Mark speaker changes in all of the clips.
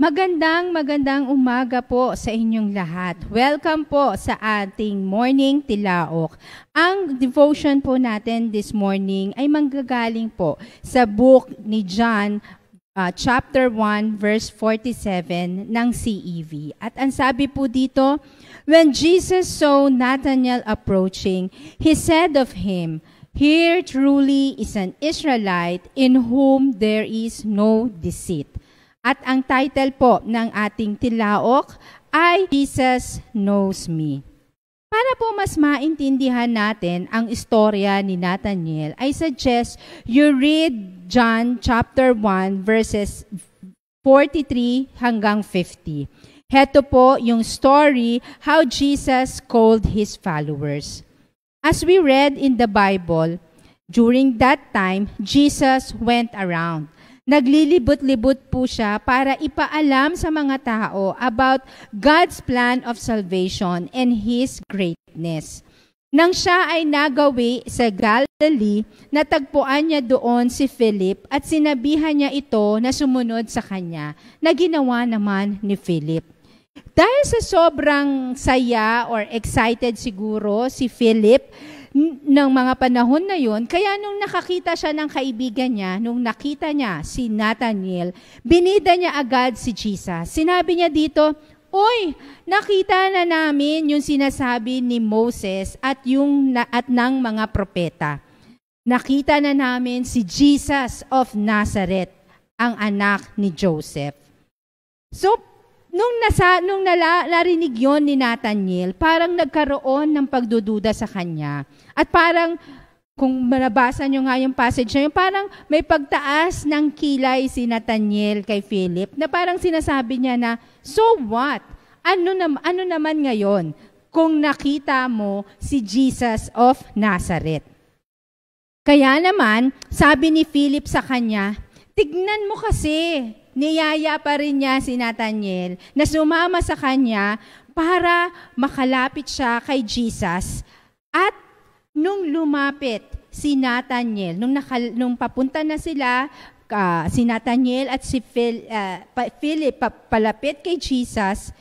Speaker 1: Magandang umaga po sa inyong lahat. Welcome po sa ating morning tilaok. Ang devotion po natin this morning ay manggagaling po sa book ni John, chapter 1, verse 47 ng CEV. At ang sabi po dito, when Jesus saw Nathanael approaching, he said of him, "Here truly is an Israelite in whom there is no deceit." At ang title po ng ating tilaok ay Jesus Knows Me. Para po mas maintindihan natin ang istorya ni Nathanael, I suggest you read John chapter 1 verses 43 hanggang 50. Heto po yung story how Jesus called his followers. As we read in the Bible, during that time, Jesus went around. Naglilibot-libot po siya para ipaalam sa mga tao about God's plan of salvation and His greatness. Nang siya ay nagawi sa Galilee, natagpuan niya doon si Philip at sinabihan niya ito na sumunod sa kanya, na ginawa naman ni Philip. Dahil sa sobrang saya or excited siguro si Philip, ng mga panahon na yon, kaya nung nakakita siya ng kaibigan niya, nung nakita niya si Nathanael, binida niya agad si Jesus. Sinabi niya dito, "Uy, nakita na namin yung sinasabi ni Moses at ng mga propeta. Nakita na namin si Jesus of Nazareth, ang anak ni Joseph." So, Nung narinig yon ni Nathanael, parang nagkaroon ng pagdududa sa kanya. At parang, kung nabasa nyo nga yung passage na yun, parang may pagtaas ng kilay si Nathanael kay Philip, na parang sinasabi niya na, so what? Ano naman ngayon kung nakita mo si Jesus of Nazareth? Kaya naman, sabi ni Philip sa kanya, tignan mo kasi, niyaya pa rin niya si Nathanael na sumama sa kanya para makalapit siya kay Jesus. At nung lumapit si Nathanael, nung papunta na sila, si Nathanael at si Philip palapit kay Jesus,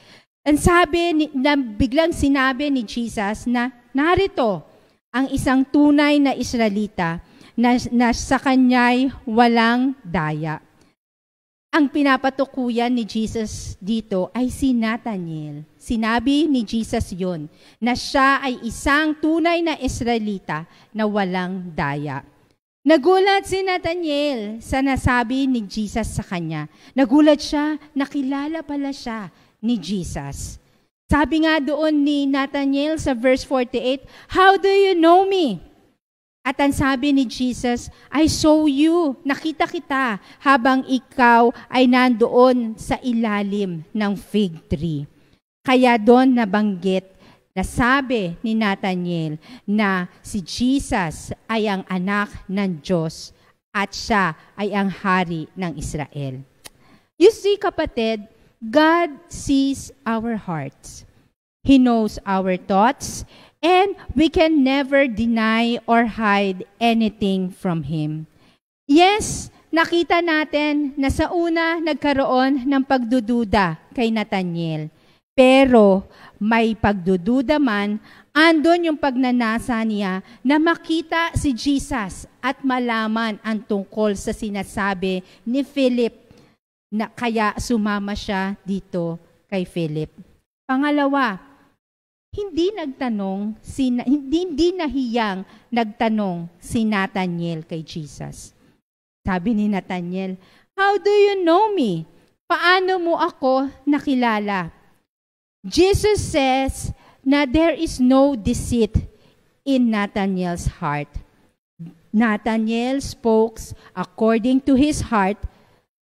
Speaker 1: biglang sinabi ni Jesus na narito ang isang tunay na Israelita na sa kanya'y walang daya. Ang pinapatukuyan ni Jesus dito ay si Nathanael. Sinabi ni Jesus yon na siya ay isang tunay na Israelita na walang daya. Nagulat si Nathanael sa nasabi ni Jesus sa kanya. Nagulat siya, nakilala pala siya ni Jesus. Sabi nga doon ni Nathanael sa verse 48, "How do you know me?" At ang sabi ni Jesus, "I saw you, nakita kita habang ikaw ay nandoon sa ilalim ng fig tree." Kaya doon nabanggit na sabi ni Nathanael na si Jesus ay ang anak ng Diyos at siya ay ang hari ng Israel. You see, kapatid, God sees our hearts. He knows our thoughts, and we can never deny or hide anything from Him. Yes, nakita natin na sa una nagkaroon ng pagdududa kay Nathanael. Pero may pagdududa man, andon yung pagnanasa niya na makita si Jesus at malaman ang tungkol sa sinasabi ni Philip, na kaya sumama siya dito kay Philip. Pangalawa, hindi nahiyang nagtanong si Nathanael kay Jesus. Sabi ni Nathanael, "How do you know me? Paano mo ako nakilala?" Jesus says na there is no deceit in Nathanael's heart. Nathanael spoke according to his heart.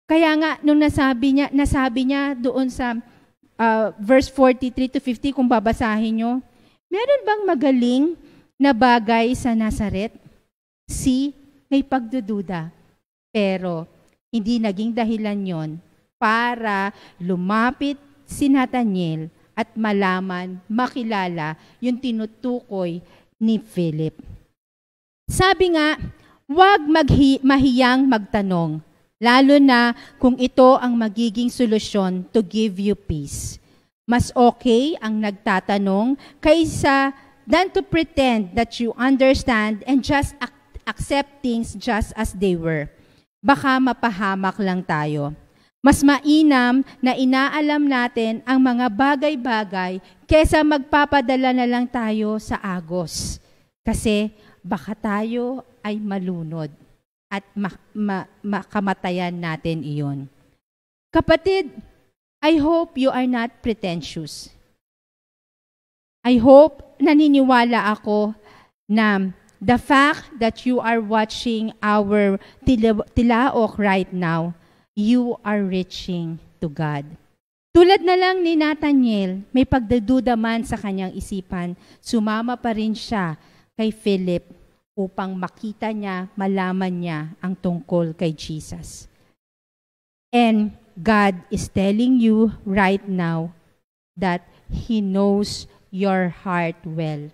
Speaker 1: Kaya nga, nung nasabi niya doon sa verse 43 to 50, kung babasahin nyo, meron bang magaling na bagay sa Nazaret? May pagdududa. Pero hindi naging dahilan yon para lumapit si Nathanael at malaman, makilala yung tinutukoy ni Philip. Sabi nga, huwag mahiyang magtanong, Lalo na kung ito ang magiging solusyon to give you peace. Mas okay ang nagtatanong kaysa than to pretend that you understand and just accept things just as they were. Baka mapahamak lang tayo. Mas mainam na inaalam natin ang mga bagay-bagay kesa magpapadala na lang tayo sa agos. Kasi baka tayo ay malunod at makamatayan natin iyon. Kapatid, I hope you are not pretentious. I hope naniniwala ako na the fact that you are watching our tilaok right now, you are reaching to God. Tulad na lang ni Nathaniel, may pagdaduda man sa kanyang isipan, sumama pa rin siya kay Philip upang makita niya, malaman niya ang tungkol kay Jesus. And God is telling you right now that He knows your heart well.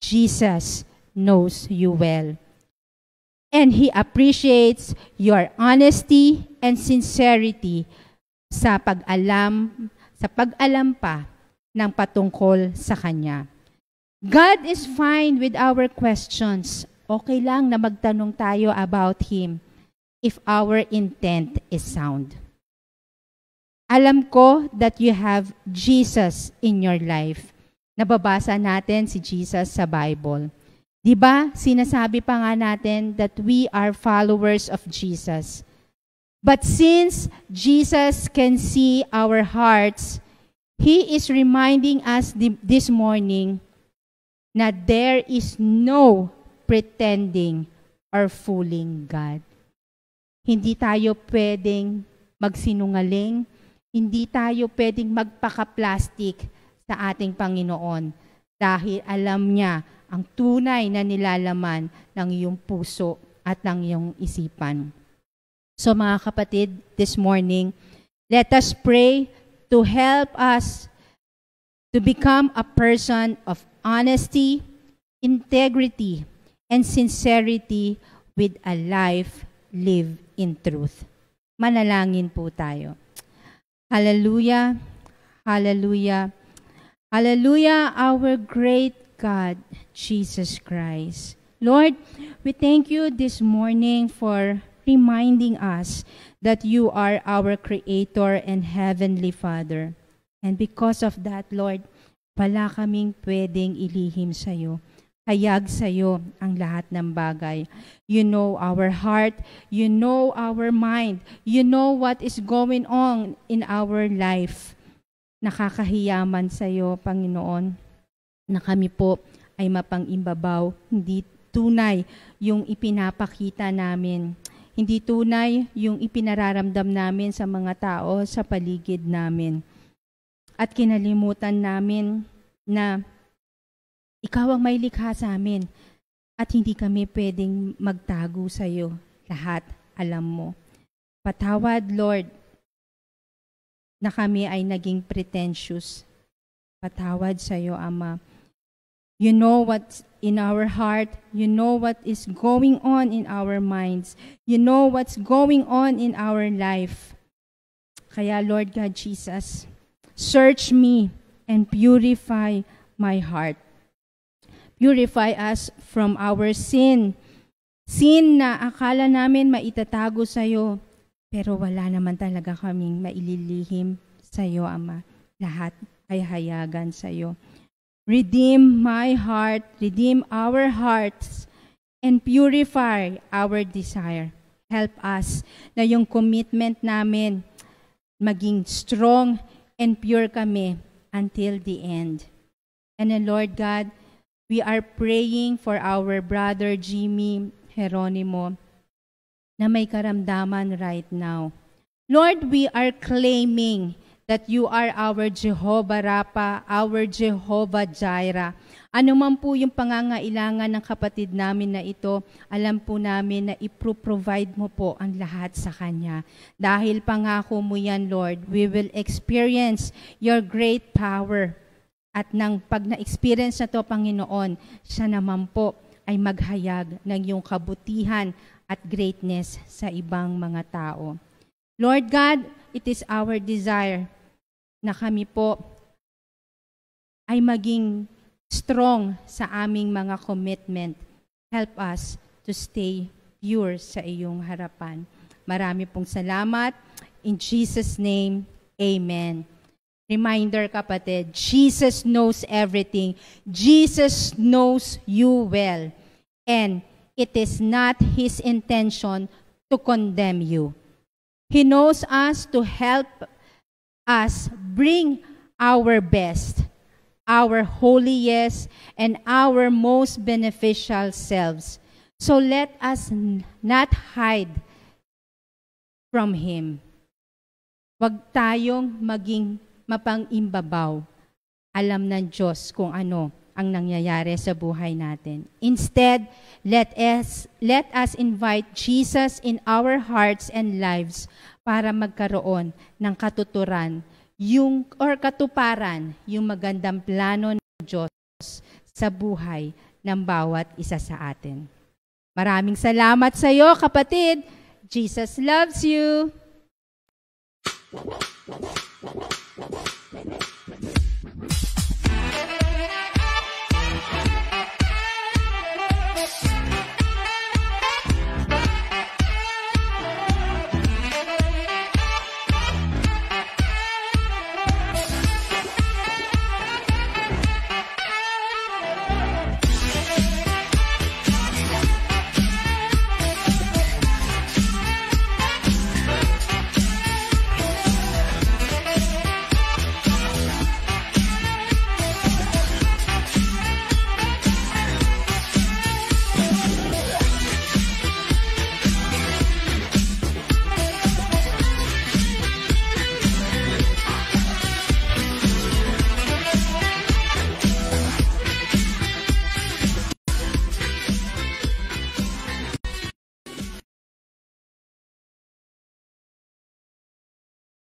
Speaker 1: Jesus knows you well. And He appreciates your honesty and sincerity sa pag-alam pa ng patungkol sa Kanya. God is fine with our questions. Okay lang na magtanong tayo about Him if our intent is sound. Alam ko that you have Jesus in your life. Nababasa natin si Jesus sa Bible. Diba, sinasabi pa nga natin that we are followers of Jesus. But since Jesus can see our hearts, He is reminding us this morning na there is no pretending or fooling God. Hindi tayo pwedeng magsinungaling, hindi tayo pwedeng magpaka-plastic sa ating Panginoon dahil alam niya ang tunay na nilalaman ng iyong puso at ng iyong isipan. So mga kapatid, this morning, let us pray to help us to become a person of honesty, integrity, and sincerity with a life lived in truth. Manalangin po tayo. Hallelujah, hallelujah, hallelujah, our great God, Jesus Christ. Lord, we thank you this morning for reminding us that you are our Creator and Heavenly Father. And because of that, Lord, wala kaming pwedeng ilihim sa iyo. Hayag sa iyo ang lahat ng bagay. You know our heart, you know our mind, you know what is going on in our life. Nakakahiyaman sa iyo, Panginoon, na kami po ay mapang-imbabaw, hindi tunay yung ipinapakita namin. Hindi tunay yung ipinararamdam namin sa mga tao sa paligid namin. At kinalimutan namin na ikaw ang may likha sa amin at hindi kami pwedeng magtago sa iyo. Lahat alam mo. Patawad, Lord, na kami ay naging pretentious. Patawad sa iyo, Ama. You know what's in our heart. You know what is going on in our minds. You know what's going on in our life. Kaya, Lord God Jesus, search me and purify my heart. Purify us from our sin. Sin na akala namin maitatago sa iyo, pero wala naman talaga kaming maililihim sa iyo, Ama. Lahat ay hayagan sa iyo. Redeem my heart, redeem our hearts, and purify our desire. Help us na yung commitment namin maging strong and pure kami until the end. And then, Lord God, we are praying for our brother Jimmy Geronimo na may karamdaman right now. Lord, we are claiming that you are our Jehovah Rapha, our Jehovah Jireh. Ano man po yung pangangailangan ng kapatid namin na ito, alam po namin na ipro-provide mo po ang lahat sa Kanya. Dahil pangako mo yan, Lord, we will experience your great power. At nang pag na-experience na to, Panginoon, siya naman po ay maghayag ng iyong kabutihan at greatness sa ibang mga tao. Lord God, it is our desire na kami po ay maging strong sa aming mga commitment. Help us to stay pure sa iyong harapan. Marami pong salamat. In Jesus' name, amen. Reminder, kapatid, Jesus knows everything. Jesus knows you well. And it is not His intention to condemn you. He knows us to help us bring our best, our holiest, and our most beneficial selves. So let us not hide from Him. Huwag tayong maging mapang-imbabaw. Alam ng Diyos kung ano ang nangyayari sa buhay natin. Instead, let us invite Jesus in our hearts and lives para magkaroon ng katuturan katuparan yung magandang plano ng Diyos sa buhay ng bawat isa sa atin. Maraming salamat sa iyo, kapatid. Jesus loves you.